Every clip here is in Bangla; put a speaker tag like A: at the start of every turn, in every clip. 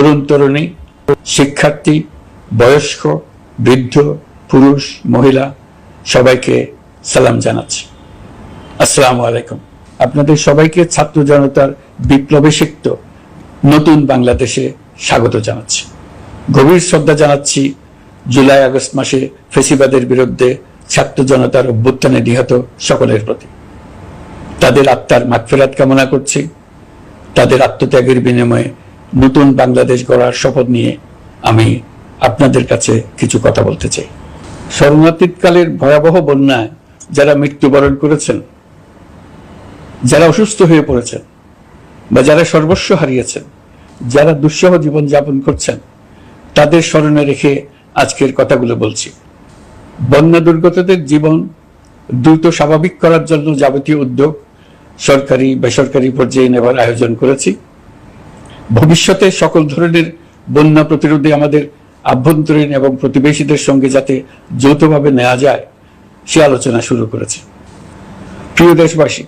A: তরুণ তরুণী, শিক্ষার্থী, বয়স্ক, বৃদ্ধ, পুরুষ, মহিলা সবাইকে সালাম জানাচ্ছি। আসসালামু আলাইকুম। আপনাদের সবাইকে ছাত্র জনতার বিপ্লবে সিক্ত নতুন বাংলাদেশে স্বাগত জানাচ্ছি। গভীর শ্রদ্ধা জানাচ্ছি জুলাই আগস্ট মাসে ফ্যাসিবাদের বিরুদ্ধে ছাত্র জনতার অভ্যুত্থানে নিহত সকলের প্রতি। তাদের আত্মার মাগফিরাত কামনা করছি। তাদের আত্মত্যাগের বিনিময়ে নতুন বাংলাদেশ গড়ার শপথ নিয়ে আমি আপনাদের কাছে কিছু কথা বলতে চাই। শরণার্থীকালের ভয়াবহ বন্যায় যারা মৃত্যুবরণ করেছেন, যারা অসুস্থ হয়ে পড়েছেন বা যারা সর্বস্ব হারিয়েছেন, যারা দুঃসহ জীবন যাপন করছেন, তাদের স্মরণে রেখে আজকের কথাগুলো বলছি। বন্যা দুর্গতদের জীবন দ্রুত স্বাভাবিক করার জন্য যাবতীয় উদ্যোগ সরকারি বেসরকারি পর্যায়ে নেবার আয়োজন করেছি। ভবিষ্যতে সকল ধরনের বন্যা প্রতিরোধে আমাদের আভ্যন্তরীণ এবং প্রতিবেশীদের সঙ্গে যাতে যৌথভাবে নেওয়া যায় সে আলোচনা শুরু করেছে। প্রিয় দেশবাসী,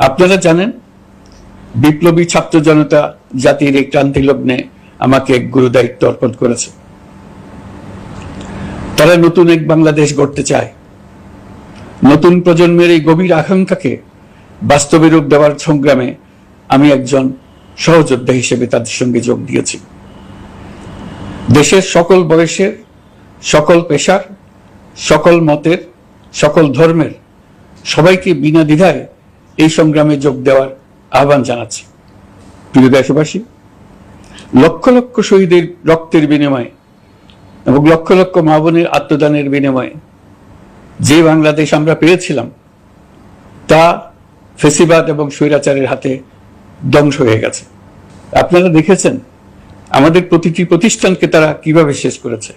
A: আপনারা জানেন বিপ্লবী ছাত্র জনতা জাতির এই ক্রান্তি লগ্নে আমাকে এক গুরু দায়িত্ব অর্পণ করেছে। তারা নতুন এক বাংলাদেশ গড়তে চায়। নতুন প্রজন্মের এই গভীর আকাঙ্ক্ষাকে বাস্তবে রূপ দেওয়ার সংগ্রামে আমি একজন সহযোদ্ধা হিসেবে তাদের সঙ্গে যোগ দিয়েছি। দেশের সকল বয়সের, সকল পেশার, সকল মতের, সকল ধর্মের সবাইকে বিনা দ্বিধায় এই সংগ্রামে যোগ দেওয়ার আহ্বান জানাচ্ছি। প্রিয় দেশবাসী, লক্ষ লক্ষ শহীদের রক্তের বিনিময়ে এবং লক্ষ লক্ষ মা বোনের আত্মদানের বিনিময়ে যে বাংলাদেশ আমরা পেয়েছিলাম তা ফ্যাসিবাদ এবং স্বৈরাচারের হাতে ধ্বংস হয়ে গেছে। আপনারা দেখেছেন আমাদের প্রতিটি প্রতিষ্ঠানকে তারা কিভাবে শেষ করেছে।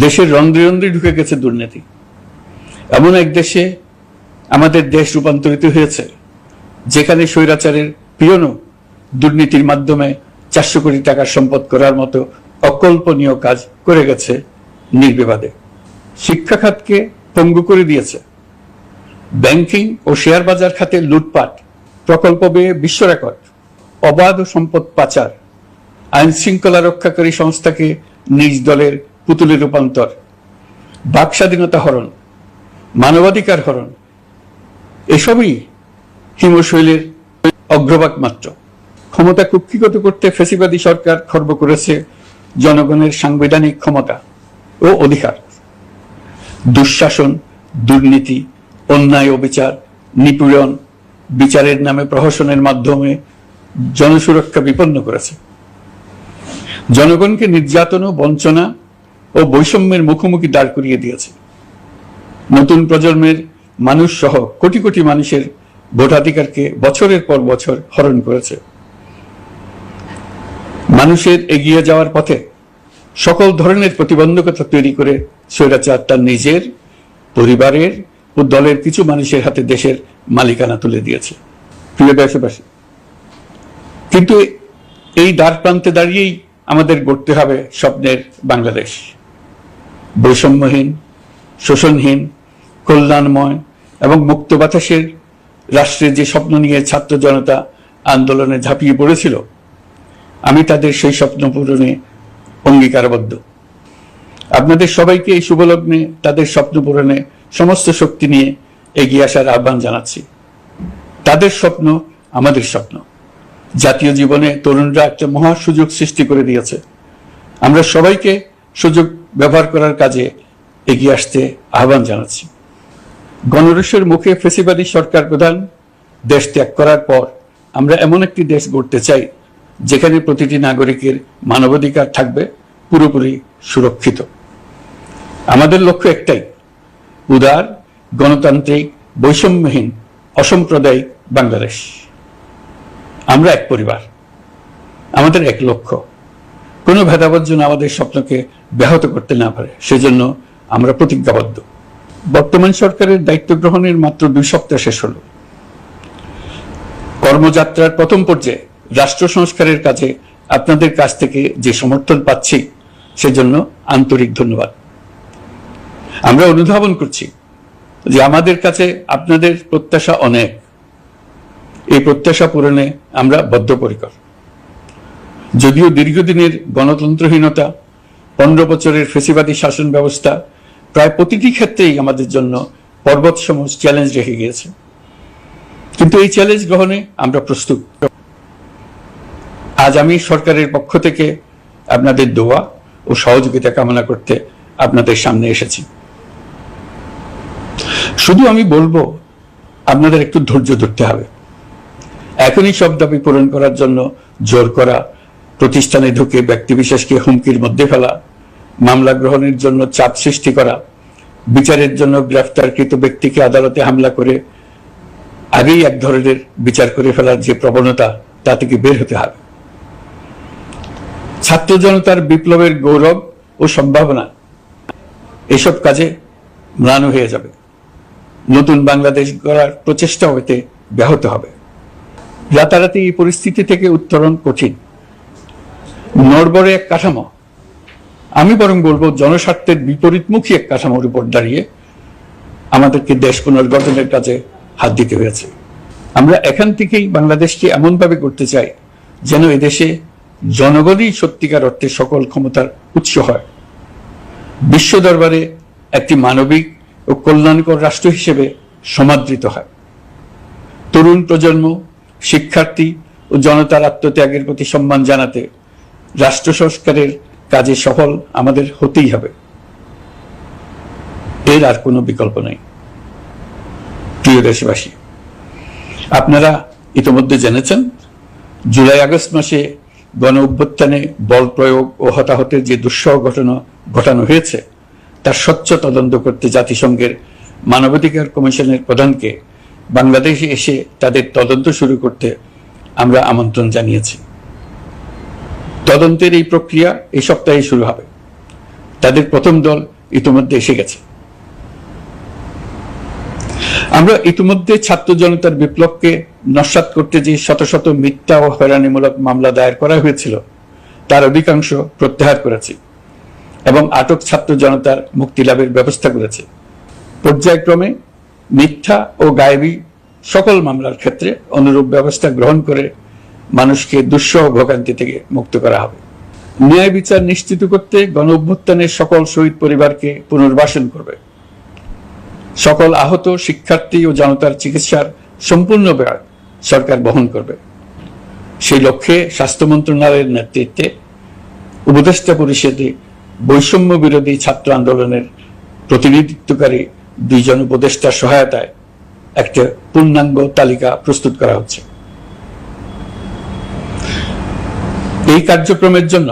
A: দেশের রন্ধ্রে রন্ধ্রে ঢুকে গেছে দুর্নীতি। এমন এক দেশে আমাদের দেশ রূপান্তরিত হয়েছে যেখানে স্বৈরাচারের পিয়নও দুর্নীতির মাধ্যমে 400 কোটি টাকার সম্পদ করার মতো অকল্পনীয় কাজ করে গেছে নির্বিবাদে। শিক্ষা খাতকে পঙ্গু করে দিয়েছে। ব্যাংকিং ও শেয়ার বাজার খাতে লুটপাট, প্রকল্প ব্যয়ে বিশ্ব রেকর্ড, অবাধ সম্পদ পাচার, আইন শৃঙ্খলা রক্ষাকারী সংস্থাকে নিজ দলের পুতুলে রূপান্তর, বাক স্বাধীনতা হরণ, মানবাধিকার হরণ, এসবই হিমশৈলের অগ্রভাগ মাত্র। ক্ষমতা কুক্ষিগত করতে ফ্যাসিবাদী সরকার খর্ব করেছে জনগণের সাংবিধানিক ক্ষমতা ও অধিকার। দুঃশাসন, দুর্নীতি, অন্যায়, অবিচার, নিপীড়ন, বিচারের নামে প্রহসনের মাধ্যমে জনসুরক্ষা বিপন্ন করেছে। জনগণকে নির্যাতন, বঞ্চনা ও বৈষম্যের মুখোমুখি দাঁড় করিয়ে দিয়েছে। নতুন প্রজন্মের মানুষ সহ কোটি কোটি মানুষের ভোটাধিকারকে বছরের পর বছর হরণ করেছে। মানুষের এগিয়ে যাওয়ার পথে সকল ধরনের প্রতিবন্ধকতা তৈরি করে স্বৈরাচার তার নিজের, পরিবারের ও দলের কিছু মানুষের হাতে দেশের মালিকানা তুলে দিয়েছে। প্রিয় দেশবাসী, কিন্তু এই দ্বার প্রান্তে দাঁড়িয়েই আমাদের গড়তে হবে স্বপ্নের বাংলাদেশ। বৈষম্যহীন, শোষণহীন, কল্যাণময় এবং মুক্ত বাতাসের রাষ্ট্রের যে স্বপ্ন নিয়ে ছাত্র জনতা আন্দোলনে ঝাঁপিয়ে পড়েছিল, আমি তাদের সেই স্বপ্ন পূরণে অঙ্গীকারবদ্ধ। আপনাদের সবাইকে এই শুভলগ্নে তাদের স্বপ্ন পূরণে সমস্ত শক্তি নিয়ে এগিয়ে আসার আহ্বান জানাচ্ছি। তাদের স্বপ্ন আমাদের স্বপ্ন। জাতীয় জীবনে তরুণরা একটা মহা সুযোগ সৃষ্টি করে দিয়েছে। আমরা সবাইকে সুযোগ ব্যবহার করার কাজে এগিয়ে আসতে আহ্বান জানাচ্ছি। গণরোষের মুখে ফ্যাসিবাদী সরকার প্রধান দেশ ত্যাগ করার পর আমরা এমন একটি দেশ গড়তে চাই যেখানে প্রতিটি নাগরিকের মানবাধিকার থাকবে পুরোপুরি সুরক্ষিত। আমাদের লক্ষ্য একটাই, উদার, গণতান্ত্রিক, বৈষম্যহীন, অসাম্প্রদায়িক বাংলাদেশ। আমরা এক পরিবার, আমাদের এক লক্ষ্য। কোনো ভেদাভেদ যেন আমাদের স্বপ্নকে ব্যাহত করতে না পারে, সেজন্য আমরা প্রতিজ্ঞাবদ্ধ। বর্তমান সরকারের দায়িত্ব গ্রহণের মাত্র 2 সপ্তাহ শেষ হলো। কর্মযাত্রার প্রথম পর্যায়ে রাষ্ট্র সংস্কারের কাজে আপনাদের কাছ থেকে যে সমর্থন পাচ্ছি সেজন্য আন্তরিক ধন্যবাদ। আমরা অনুধাবন করছি যে আমাদের কাছে আপনাদের প্রত্যাশা অনেক। এই প্রত্যাশা পূরণে আমরা বদ্ধপরিকর। যদিও দীর্ঘদিনের গণতন্ত্রহীনতা, 15 বছরের ফ্যাসিবাদী শাসন ব্যবস্থা প্রায় প্রতিটি ক্ষেত্রেই আমাদের জন্য পর্বতসম চ্যালেঞ্জ রেখে গিয়েছে, কিন্তু এই চ্যালেঞ্জ গ্রহণে আমরা প্রস্তুত। আজ আমি সরকারের পক্ষ থেকে আপনাদের দোয়া ও সহযোগিতা কামনা করতে আপনাদের সামনে এসেছি। শুধু আমি বলবো, আপনাদের একটু ধৈর্য ধরতে হবে। এখনই সব দাবি পূরণ করার জন্য জোর করা, প্রতিষ্ঠানে ঢুকে ব্যক্তিবিশেষকে হুমকির মধ্যে ফেলা, মামলা গ্রহণের জন্য চাপ সৃষ্টি করা, বিচারের জন্য গ্রেফতারকৃত ব্যক্তিকে আদালতে হামলা করে আগেই এক ধরনের বিচার করে ফেলার যে প্রবণতা, তা থেকে বের হতে হবে। ছাত্র জনতার বিপ্লবের গৌরব ও সম্ভাবনা এসব কাজে ম্লান হয়ে যাবে। নতুন বাংলাদেশ গড়ার প্রচেষ্টা হতে ব্যাহত হবে। রাতারাতি এই পরিস্থিতি থেকে উত্তরণ কঠিন। নড়বড়ে এক কাঠামো, আমি বরং বলবো জনস্বার্থের বিপরীতমুখী এক কাঠামোর উপর দাঁড়িয়ে আমাদেরকে দেশ পুনর্গঠনের কাজে হাত দিতে হয়েছে। আমরা এখান থেকেই বাংলাদেশকে এমনভাবে করতে চাই যেন এদেশে জনগণই সত্যিকার অর্থে সকল ক্ষমতার উৎস হয়, বিশ্ব দরবারে একটি মানবিক ও কল্যাণকর রাষ্ট্র হিসেবে সমাদৃত হয়। তরুণ প্রজন্ম, শিক্ষার্থী ও জনতার আত্মত্যাগের প্রতি সম্মান জানাতে রাষ্ট্র সংস্কারের কাজে সফল আমাদের হতেই হবে, এর আর কোনো বিকল্প নেই। প্রিয় দেশবাসী, আপনারা ইতিমধ্যে জেনেছেন জুলাই আগস্ট মাসে গণ অভ্যুত্থানে বল প্রয়োগ ও হতাহতের যে দুঃসহ ঘটনা ঘটানো হয়েছে তার স্বচ্ছ তদন্ত করতে জাতিসংঘের মানবাধিকার কমিশনের প্রধানকে বাংলাদেশে এসে তাদের তদন্ত শুরু করতে আমরা আমন্ত্রণ জানিয়েছি। তদন্তের এই প্রক্রিয়া এই সপ্তাহে শুরু হবে। তাদের প্রথম দল ইতিমধ্যে এসে গেছে। আমরা ইতিমধ্যে ছাত্র জনতার বিপ্লবকে নস্যাৎ করতে যে শত শত মিথ্যা ও হয়রানিমূলক মামলা দায়ের করা হয়েছিল তার অধিকাংশ প্রত্যাহার করেছি এবং আটক ছাত্র জনতার মুক্তি লাভের ব্যবস্থা করেছে। পর্যায়ক্রমে মিথ্যা ও গায়েবী সকল মামলার ক্ষেত্রে অনুরূপ ব্যবস্থা গ্রহণ করে মানুষকে দুঃসহ ভোগান্তি থেকে মুক্ত করা হবে। ন্যায় বিচার নিশ্চিত করতে গণ অভ্যুত্থানের সকল শহীদ পরিবারকে পুনর্বাসন করবে। সকল আহত শিক্ষার্থী ও জনতার চিকিৎসার সম্পূর্ণ ব্যয় সরকার বহন করবে। সেই লক্ষ্যে স্বাস্থ্য মন্ত্রণালয়ের নেতৃত্বে উপদেষ্টা পরিষদে বৈষম্য বিরোধী ছাত্র আন্দোলনের প্রতিনিধিত্বকারী 2 জন উপদেষ্টার সহায়তায় একটা পূর্ণাঙ্গ তালিকা প্রস্তুত করা হচ্ছে। এই কার্যক্রমের জন্য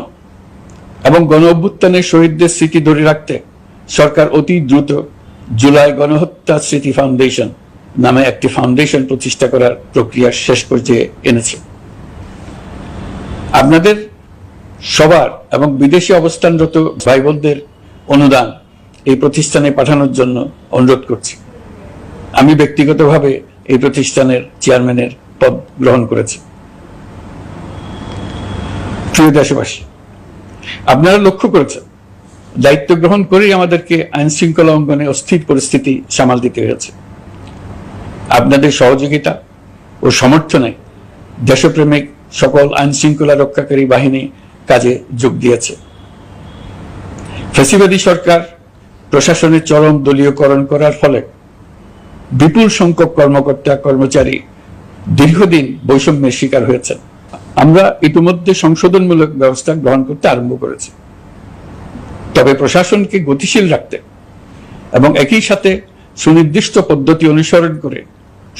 A: এবং গণ অভ্যুত্থানের শহীদদের স্মৃতি ধরে রাখতে সরকার অতি দ্রুত জুলাই গণহত্যা স্মৃতি ফাউন্ডেশন নামে একটি ফাউন্ডেশন প্রতিষ্ঠা করার প্রক্রিয়া শেষ পর্যায়ে এনেছে। আপনাদের সবার এবং বিদেশে অবস্থানরত ভাই বোনদের অনুদান এই প্রতিষ্ঠানে পাঠানোর জন্য অনুরোধ করছি। আমি ব্যক্তিগতভাবে এই প্রতিষ্ঠানের চেয়ারম্যানের পদ গ্রহণ করেছি। প্রিয় দেশবাসী, আপনারা লক্ষ্য করেছেন দায়িত্ব গ্রহণ করেই আমাদেরকে আইন শৃঙ্খলা অঙ্গনে অস্থির পরিস্থিতি সামাল দিতে হয়েছে। আপনাদের সহযোগিতা ও সমর্থনে দেশপ্রেমিক সকল আইন শৃঙ্খলা রক্ষাকারী বাহিনী কাজে যোগ দিয়েছে। ফ্যাসিবাদী সরকার প্রশাসনের চরম দলীয়করণ করার ফলে বিপুল সংখ্যক কর্মকর্তা কর্মচারী দীর্ঘদিন বৈষম্যের শিকার হয়েছেন। আমরা ইতিমধ্যে সংশোধনমূলক ব্যবস্থা গ্রহণ করতে আরম্ভ করেছি, তবে প্রশাসনকে গতিশীল রাখতে এবং একই সাথে সুনির্দিষ্ট পদ্ধতি অনুসরণ করে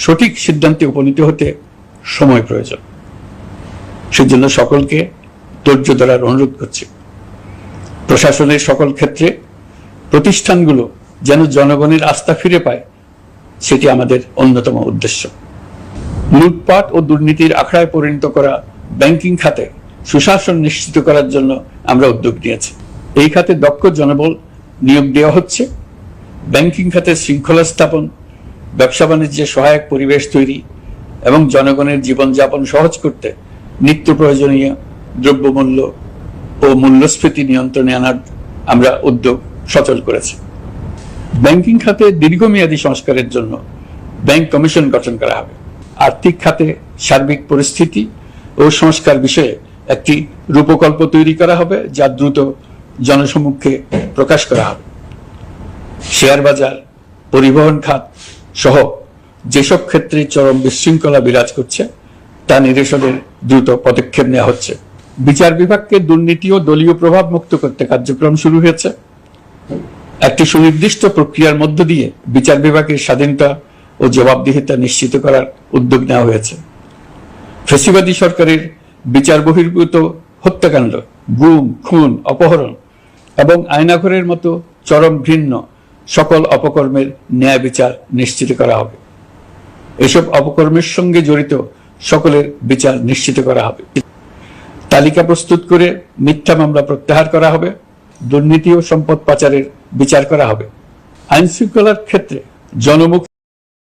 A: সঠিক সিদ্ধান্তে উপনীত হতে সময় প্রয়োজন। সেজন্য সকলকে ধৈর্য ধরার অনুরোধ করছি। প্রশাসনের সকল ক্ষেত্রে প্রতিষ্ঠানগুলো যেন জনগণের আস্থা ফিরে পায়, সেটি আমাদের অন্যতম উদ্দেশ্য। লুটপাট ও দুর্নীতির আখড়ায় পরিণত করা ব্যাংকিং খাতে সুশাসন নিশ্চিত করার জন্য আমরা উদ্যোগ নিয়েছি। এই খাতে দক্ষ জনবল নিয়োগ দেওয়া হচ্ছে। ব্যাংকিং খাতে শৃঙ্খলা স্থাপন, ব্যবসা বাণিজ্যে সহায়ক পরিবেশ তৈরি এবং জনগণের জীবনযাপন সহজ করতে নিত্য প্রয়োজনীয় দ্রব্যমূল্য ও মূল্যস্ফীতি নিয়ন্ত্রণে আনার আমরা উদ্যোগ সচল করেছি। ব্যাংকিং খাতে দীর্ঘমেয়াদী সংস্কারের জন্য ব্যাংক কমিশন গঠন করা হবে। আর্থিক খাতে সার্বিক পরিস্থিতি ও সংস্কার বিষয়ে একটি রূপকল্প তৈরি করা হবে, যা দ্রুত জনসমক্ষে প্রকাশ করা হবে। শেয়ার বাজার, পরিবহন খাত সহ যেসব ক্ষেত্রে চরম বিশৃঙ্খলা বিরাজ করছে তা নিরসনের দ্রুত পদক্ষেপ নেওয়া হচ্ছে। বিচার বিভাগকে দুর্নীতি ও দলীয় প্রভাব মুক্ত করতে কার্যক্রম শুরু হয়েছে। একটি সুনির্দিষ্ট প্রক্রিয়ার মধ্য দিয়ে বিচার বিভাগের স্বাধীনতা ও জবাবদিহিতা নিশ্চিত করার উদ্যোগ নেওয়া হয়েছে। ফ্যাসিবাদী সরকারের বিচার বহির্ভূত হত্যাকাণ্ড, গুম, খুন, অপহরণ এবং আয়নাঘরের মতো চরম ঘৃণ্য সকল অপকর্মের ন্যায় বিচার নিশ্চিত করা হবে। এসব অপকর্মের সঙ্গে জড়িত সকলের বিচার নিশ্চিত করা হবে। তালিকা প্রস্তুত করে মিথ্যা মামলা প্রত্যাহার করা হবে। দুর্নীতি ও সম্পদ পাচারের বিচার করা হবে। আইন শৃঙ্খলার ক্ষেত্রে জনমুখী